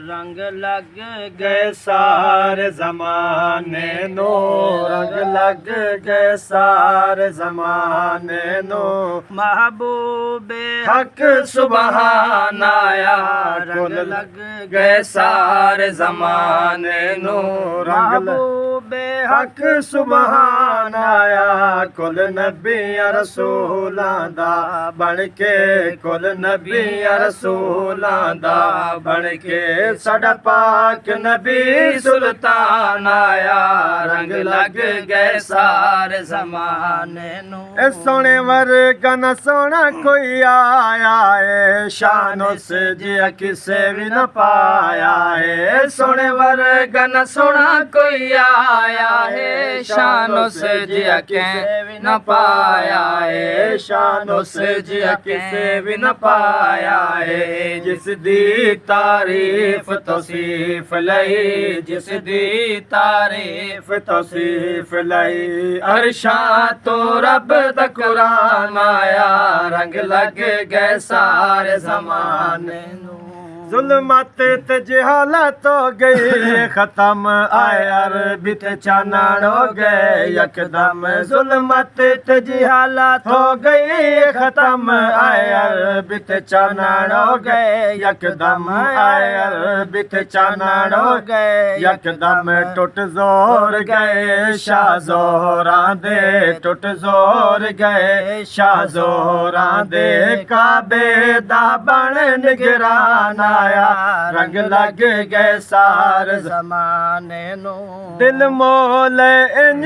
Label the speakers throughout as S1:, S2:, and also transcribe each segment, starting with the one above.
S1: रंग लग गए सारे ज़माने नो, रंग लग गए सारे ज़माने नो। महबूबे हक सुबहान आया, रंग लग गए सारे ज़माने नो। महबूबे हक सुबहान आया, कुल नबियां रसूलां दा बन के, कुल नबियां रसूलां दा बन के। साडा पाक नबी सुल्तान आया, रंग लग गए सारे ज़माने नू। सोने वर्गा न सोना कोई आया है, शान उस जिया किसे भी न पाया है। सोने वर्गा न सोना कोई आया है, शान उस जिया किसे भी न पाया है। शान उस जिया किसे भी न पाया है। जिस दी तारीफ तौसीफ लई, जिस दी तारीफ तौसीफ लई। अरशा तो रब दा कुरान आया, रंग लग गए सारे ज़माने नू। जुल्मत ते जहालत हो गई खत्म, आए अरबी ते चानन हो गए यकदम। जुल्मत ते जहालत हो गई खत्म, आए अरबी ते चानन हो गए यकदम। आए अरबी ते चानन हो गए यकदम। टुट जोर गए शाह ज़ोहरां दे, टुट जोर गए शाह ज़ोहरां दे। काबे दा बन निगरान आया, रंग लग गए सारे ज़माने नू। दिल मोल इन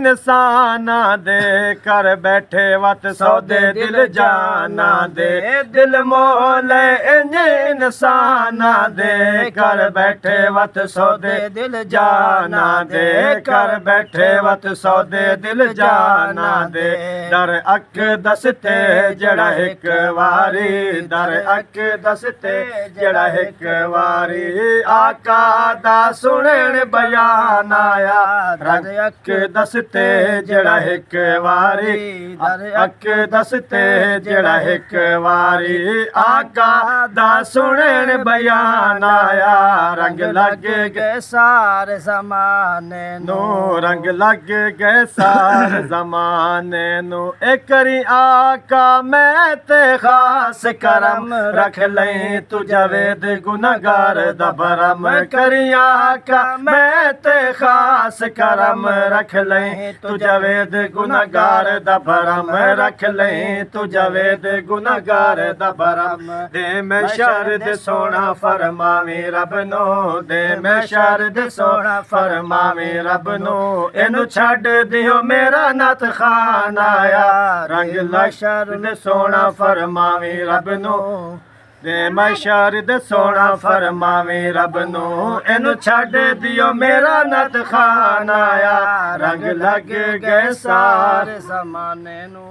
S1: इंसाना दे, कर बैठे वत सौदे दिल जाना दे। दिल मोल इन इंसाना दे, कर बैठे वत सौदे दिल जाना दे। कर बैठे वत सौदे दिल जाना दे। दर अक दसते जड़ा एक वारी, दर अक दसते जड़ा एक वारी। आका दा सुनन बयान आया, रंग अक दसते जड़ा एक वारी। दर अक दसते जड़ा एक वारी। आका दा सुनन बयान आया, रंग लग गए सारे ज़माने नू। रंग लग गए सारे ज़माने नू। एक करी आका मैं ते खास करम, रख लई तू जावेद गुनहगार दा भरम। करी आका मैं ते खास करम, रख लई तू जावेद गुनहगार दा भरम। रख लई तू जावेद गुनहगार दा भरम। दे मैं शरद सोना फरमावी रब नो, दे मैं शरद सोना फरमावी रब नो। इनू छड्ड दियो मेरा नात खान आया, रंग ला शरद सोना फरमावी रब नो। दे मैं शरद सोना फरमावी रब नो। इनू छड्ड दियो मेरा नात खान आया, रंग लग गए सारे ज़माने नू।